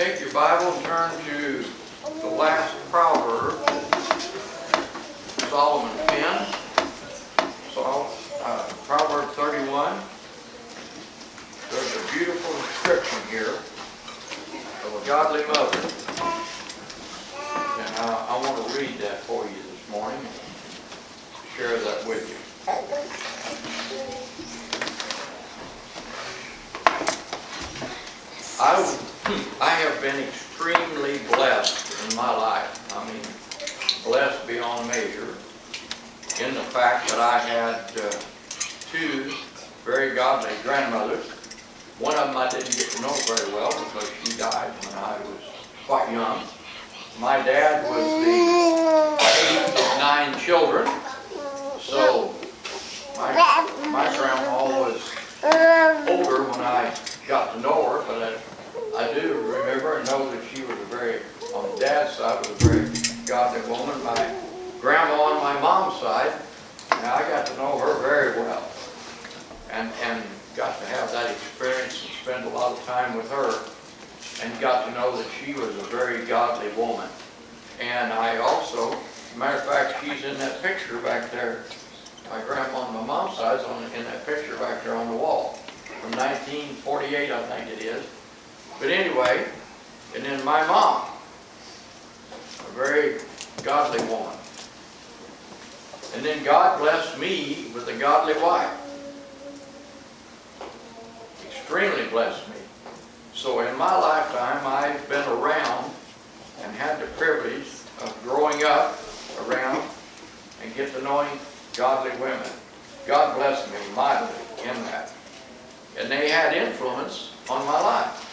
Take your Bible and turn to the last proverb, Solomon's pen. Proverb 31. There's a beautiful description here of a godly mother. And I want to read that for you this morning and share that with you. I have been extremely blessed in my life. I mean, blessed beyond measure in the fact that I had two very godly grandmothers. One of them I didn't get to know very well because she died when I was quite young. My dad was the 8th of 9 children, so my grandma was older when I got to know her, but I do remember and know that she was on the dad's side, was a very godly woman. My grandma on my mom's side, now I got to know her very well, and got to have that experience and spend a lot of time with her, and got to know that she was a very godly woman. And I also, as a matter of fact, she's in that picture back there. My grandma on my mom's side is in that picture back there on the wall from 1948, I think it is. But anyway, and then my mom, a very godly woman. And then God blessed me with a godly wife. Extremely blessed me. So in my lifetime, I've been around and had the privilege of growing up around and get to knowing godly women. God blessed me mightily in that. And they had influence on my life.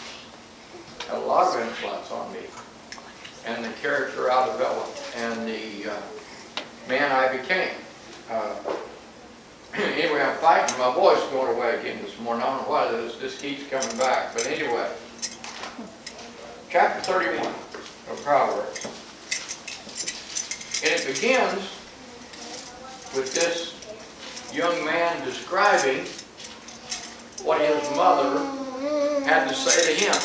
Had a lot of influence on me. And the character I developed and the man I became. Anyway, I'm fighting. My voice is going away again this morning. I don't know why this keeps coming back. But anyway, chapter 31 of Proverbs. And it begins with this young man describing what his mother had to say to him.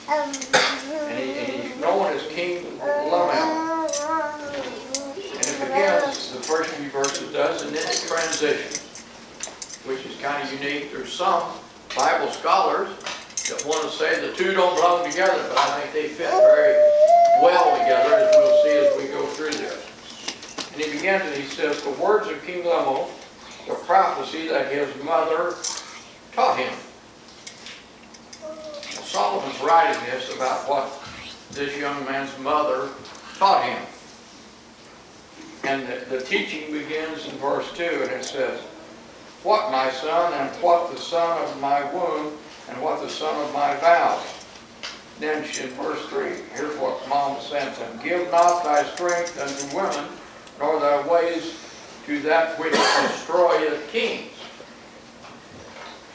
And he's known as King Lemuel. And it begins, the first few verses does, and then it transitions, which is kind of unique. There's some Bible scholars that want to say the two don't belong together, but I think they fit very well together, as we'll see as we go through this. And he begins and he says, the words of King Lemuel, the prophecy that his mother taught him. Solomon's writing this about what this young man's mother taught him. And the teaching begins in verse 2, and it says, what, my son, and what the son of my womb, and what the son of my vows. Then in verse 3, here's what Mom said to him, give not thy strength unto women, nor thy ways to that which destroyeth kings.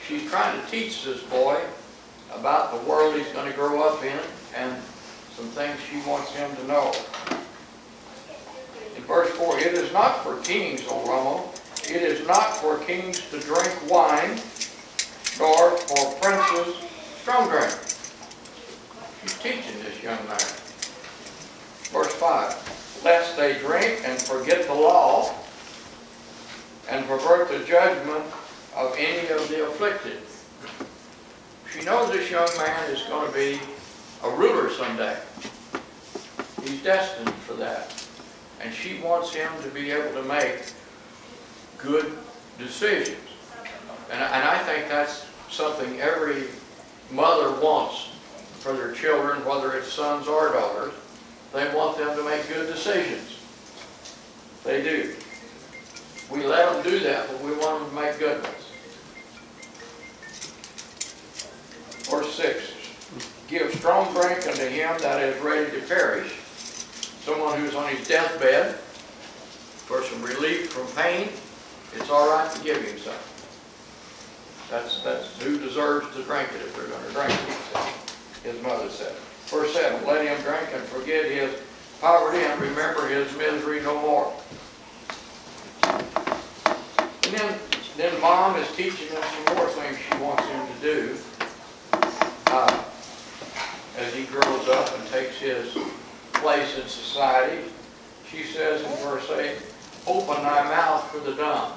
She's trying to teach this boy about the world he's going to grow up in and some things she wants him to know. In verse 4, it is not for kings, O Lemuel, it is not for kings to drink wine, nor for princes strong drink. She's teaching this young man. Verse 5, lest they drink and forget the law and pervert the judgment of any of the afflicted. She knows this young man is going to be a ruler someday. He's destined for that. And she wants him to be able to make good decisions. And I think that's something every mother wants for their children, whether it's sons or daughters. They want them to make good decisions. They do. We let them do that, but we want them to make good ones. Verse 6, give strong drink unto him that is ready to perish. Someone who's on his deathbed, for some relief from pain, it's all right to give him some. That's who deserves to drink it if they're going to drink it, he said. His mother said. Verse 7, let him drink and forget his poverty and remember his misery no more. And then Mom is teaching him some more things she wants him to do as he grows up his place in society. She says in verse 8, open thy mouth for the dumb.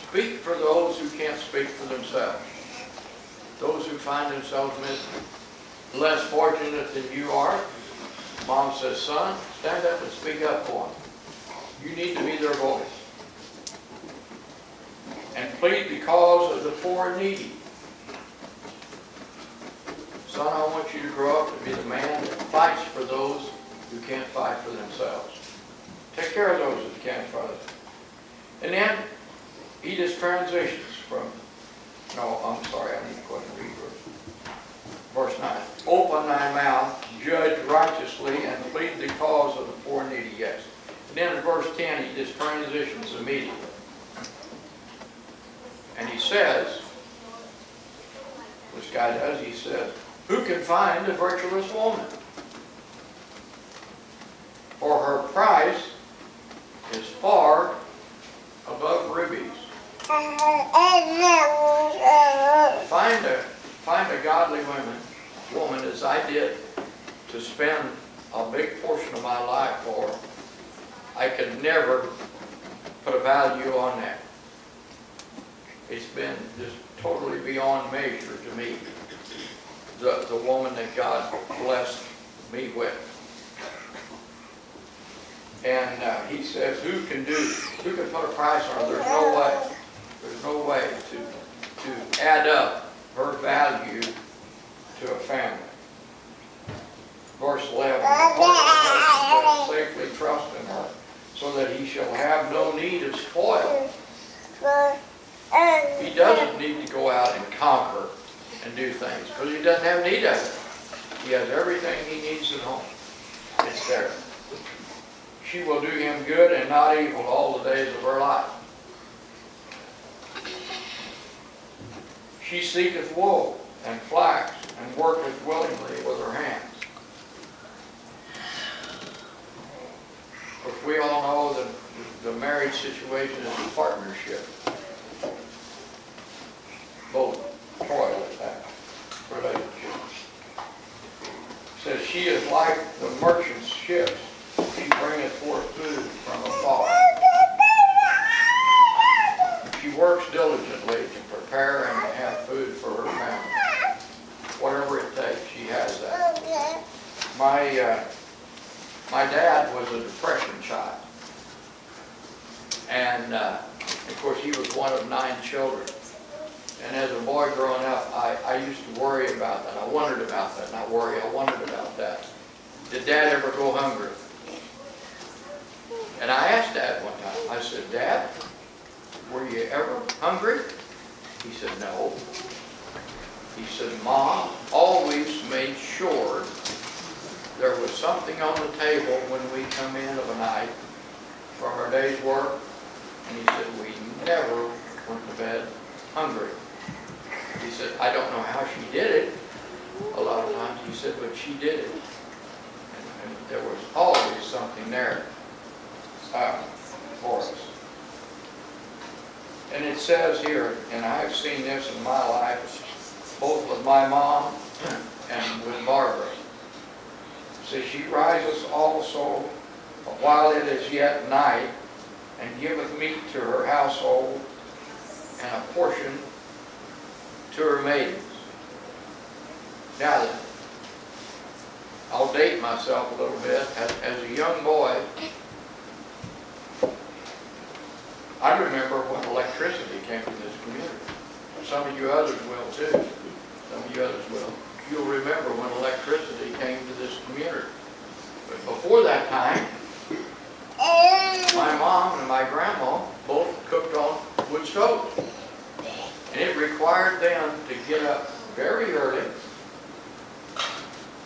Speak for those who can't speak for themselves. Those who find themselves less fortunate than you are. Mom says, son, stand up and speak up for them. You need to be their voice. And plead the cause of the poor and needy. Son, I want you to grow up to be the man that fights for those who can't fight for themselves. Take care of those who can't fight. And then he just transitions from, no, I'm sorry, I need to go ahead and read verse 9. Open thy mouth, judge righteously, and plead the cause of the poor and needy. Yes. And then in verse 10, he just transitions immediately. And he says, this guy does, he says, who can find a virtuous woman? For her price is far above rubies. Find a godly woman as I did to spend a big portion of my life for. I could never put a value on that. It's been just totally beyond measure to me, the woman that God blessed me with. And he says, who can put a price on her? There's no way to add up her value to a family. Verse 11, the heart of the blessed doth safely trust in her, so that he shall have no need of spoil. He doesn't need to go out and conquer and do things, because he doesn't have need of it. He has everything he needs at home. It's there. She will do him good and not evil all the days of her life. She seeketh wool and flax, and worketh willingly with her hands. But we all know that the marriage situation is a partnership. Both toil at that relationship. It says, she is like the merchant's ships. She bringeth forth food from afar. She works diligently to prepare and to have food for her family. Whatever it takes, she has that. My dad was a Depression child. And of course he was one of 9 children. And as a boy growing up, I used to worry about that. I wondered about that. Not worry, I wondered about that. Did Dad ever go hungry? And I asked Dad one time, I said, Dad, were you ever hungry? He said, no. He said, Mom always made sure there was something on the table when we come in of a night from our day's work. And he said, we never went to bed hungry. He said, I don't know how she did it. A lot of times he said, but she did it. And there was always something there for us. And it says here, and I've seen this in my life, both with my mom and with Barbara. It says, she rises also while it is yet night, and giveth meat to her household, and a portion to her maidens. Now then, I'll date myself a little bit. As a young boy, I remember when electricity came to this community. Some of you others will too. Some of you others will. You'll remember when electricity came to this community. But before that time, my mom and my grandma both cooked on wood stoves. And it required them to get up very early,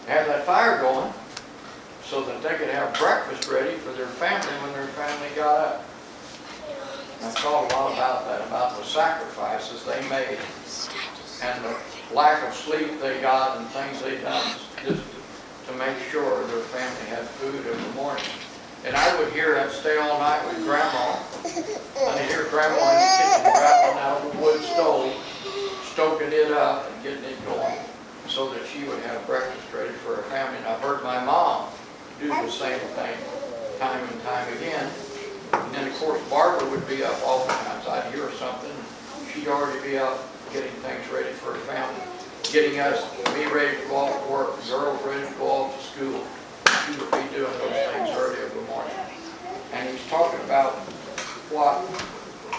have that fire going, so that they could have breakfast ready for their family when their family got up. And I thought a lot about that, about the sacrifices they made and the lack of sleep they got and things they done just to make sure their family had food in the morning. And I would hear them stay all night with Grandma. I'd hear Grandma in the kitchen rattling out the wood stove, stoking it up and getting it going. so that she would have breakfast ready for her family. And I've heard my mom do the same thing time and time again. And then, of course, Barbara would be up oftentimes. I'd hear something. She'd already be up getting things ready for her family, getting me ready to go off to work, the girls ready to go off to school. She would be doing those things early in the morning. And he's talking about what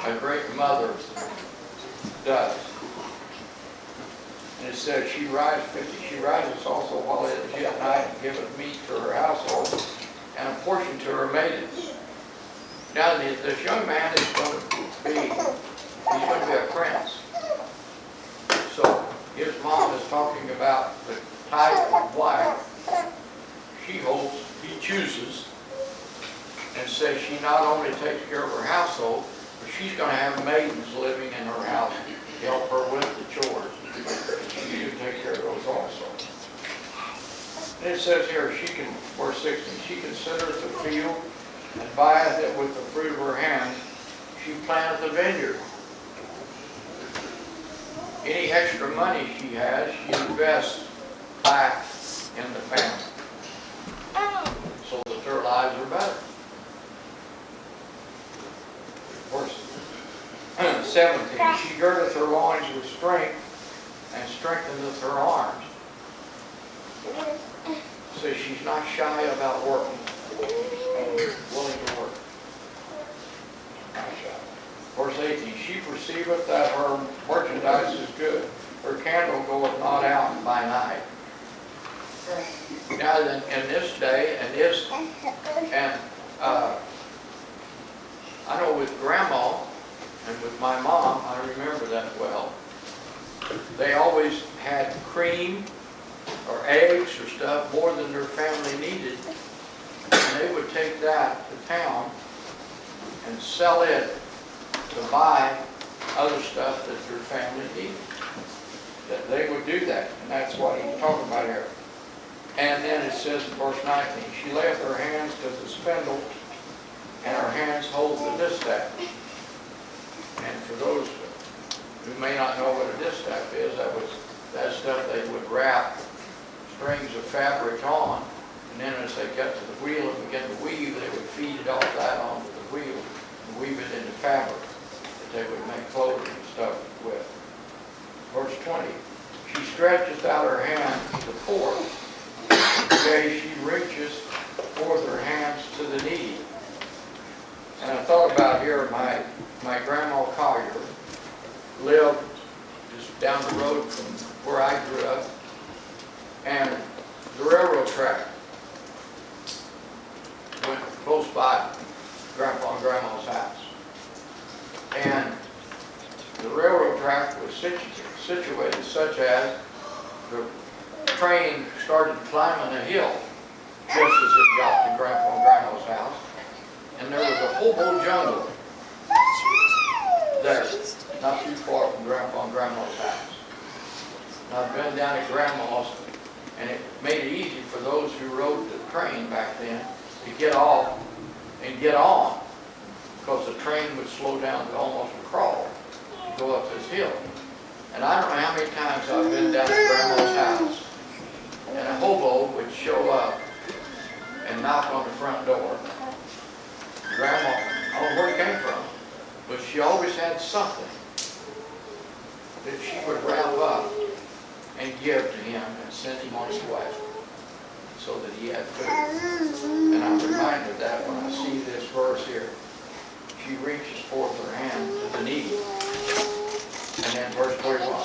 a great mother does. And it says she rises also while it is yet night and giveth meat to her household and a portion to her maidens. Now this young man is going to be a prince. So his mom is talking about the type of wife he chooses, and says she not only takes care of her household, but she's going to have maidens living in her house to help her with the chores. She should take care of those also. And it says here, verse 16, she considereth the field and buyeth it with the fruit of her hands. She planteth a vineyard. Any extra money she has, she invests back in the family so that their lives are better. Verse 17, she girdeth her loins with strength and strengtheneth her arms. So she's not shy about working. She's willing to work. Not shy. Verse 18, she perceiveth that her merchandise is good. Her candle goeth not out by night. Now then, in this day, I know with Grandma and with my mom, I remember that well. They always had cream or eggs or stuff more than their family needed. And they would take that to town and sell it to buy other stuff that their family needed. That they would do that, and that's what he's talking about here. And then it says in verse 19, she layeth her hands to the spindle, and her hands hold the distaff. And for those who may not know what a distaff is, that stuff they would wrap strings of fabric on, and then as they got to the wheel and began to weave, they would feed it off that onto the wheel and weave it into fabric that they would make clothing and stuff with. Verse 20, she stretcheth out her hand to the poor. Yea, she reaches forth her hands to the needy. And I thought about here, my grandma Collier lived just down the road from where I grew up, and the railroad track went close by Grandpa and Grandma's house. And the railroad track was situated such as the train started climbing a hill just as it got to Grandpa and Grandma's house. And there was a hobo jungle there, not too far from Grandpa and Grandma's house. And I've been down at Grandma's, and it made it easy for those who rode the train back then to get off and get on, because the train would slow down to almost a crawl to go up this hill. And I don't know how many times I've been down at Grandma's house, and a hobo would show up and knock on the front door. Grandma, I don't know where it came from, but she always had something that she would wrap up and give to him and send him on his way so that he had food. And I'm reminded of that when I see this verse here. She reaches forth her hand to the needy. And then verse 41.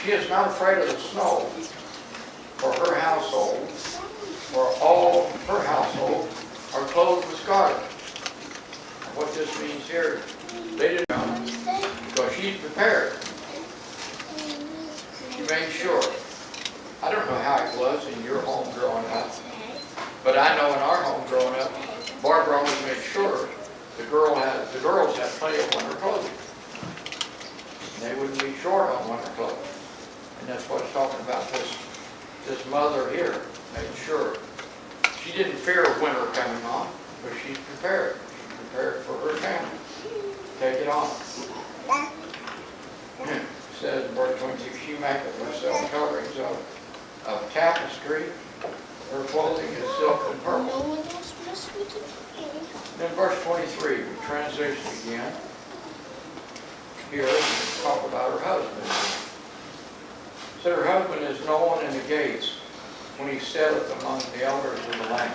She is not afraid of the snow for her household, for all her household are clothed with scarlet. What this means here, they didn't know, because she's prepared. She made sure. I don't know how it was in your home growing up, but I know in our home growing up, Barbara always made sure the girls had plenty of winter clothing. And they wouldn't be short on winter clothing. And that's what it's talking about. This mother here made sure. She didn't fear winter coming on, but she's prepared. Prepared for her family. Take it on. It says in verse 26, she maketh herself coverings of of tapestry. Her clothing is silk and purple. Then verse 23, we transition again. Here, we talk about her husband. It said her husband is known in the gates when he sitteth among the elders of the land.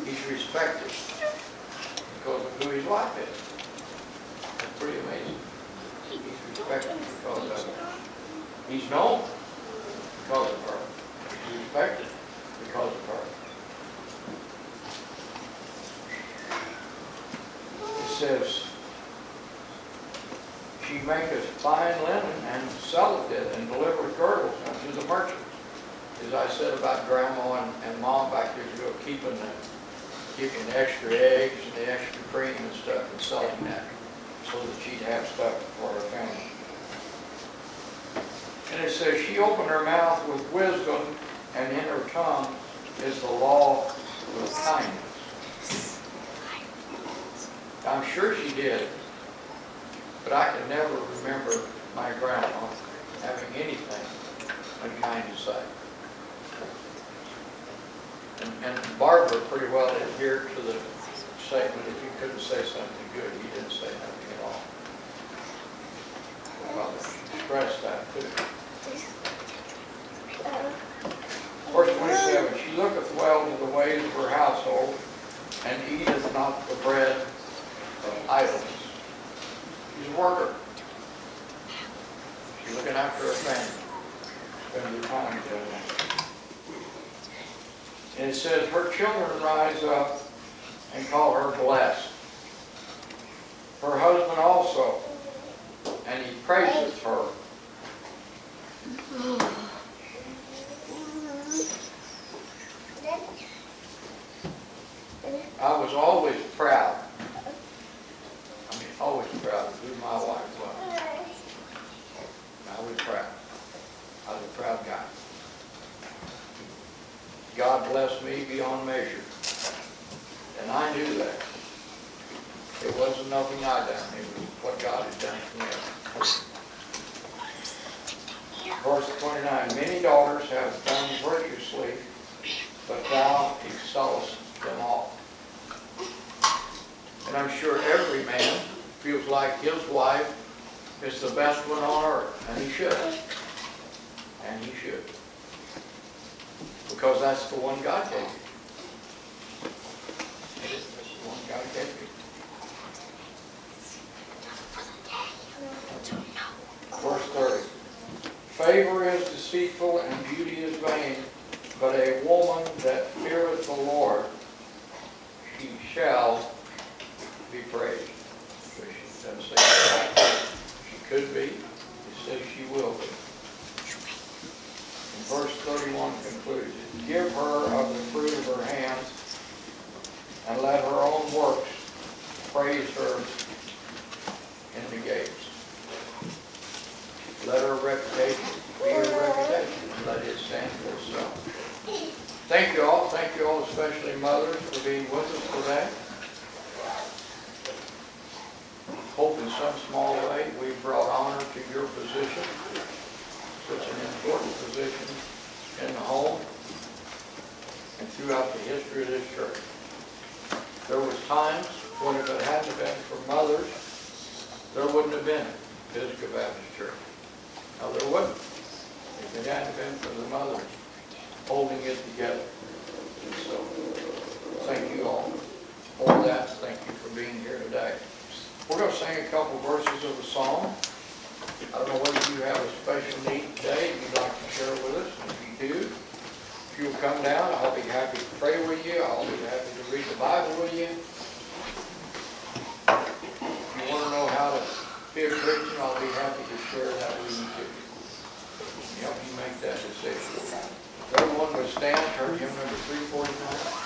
He's respected because of who his wife is. That's pretty amazing. He's respected because of it. He's known because of her. He's respected because of her. It says, she maketh fine linen and selleth it and delivereth girdles unto the merchants. As I said about Grandma and Mom back years ago, keeping the extra eggs and the extra cream and stuff and selling that so that she'd have stuff for her family. And it says, she opened her mouth with wisdom, and in her tongue is the law with kindness. I'm sure she did, but I can never remember my grandma having anything unkind to say. And Barbara pretty well adhered to the statement, if you couldn't say something good, you didn't say nothing at all. Well, stress that too. Verse 27, she looketh well to the ways of her household, and eateth not the bread of idleness. She's a worker. She's looking after her family. Spending time together. And it says, her children rise up and call her blessed. Her husband also, and he praiseth her. I was always proud. Always proud of who my wife was. I was proud. I was a proud guy. God blessed me beyond measure. And I knew that. It wasn't nothing I done. It was what God had done for me. Verse 29, many daughters have done virtuously, but thou excellest them all. And I'm sure every man feels like his wife is the best one on earth, and he should. And he should. Because that's the one God gave you. That's the one God gave you. Verse 30. Favor is deceitful and beauty is vain, but a woman that feareth the Lord, she shall be praised. She doesn't say that. She could be. It says she will be. And verse 31 concludes it. Give her of the fruit of her hands, and let her own works praise her in the gates. Let her reputation be her reputation, and let it stand for itself. Thank you all. Thank you all, especially mothers, for being with us today. Hope in some small way we brought honor to your position, such an important position in the home and throughout the history of this church. There was times when if it hadn't been for mothers, there wouldn't have been Episcopal Baptist Church. No, there wouldn't. If it hadn't been for the mothers holding it together. And so, thank you all for that. Thank you for being here today. We're going to sing a couple verses of a song. I don't know whether you have a special need today you'd like to share with us. If you do, if you'll come down, I'll be happy to pray with you. I'll be happy to read the Bible with you. If you want to know how to be a Christian, I'll be happy to share that with you too. Help you make that decision. If everyone would stand, turn hymn number 349.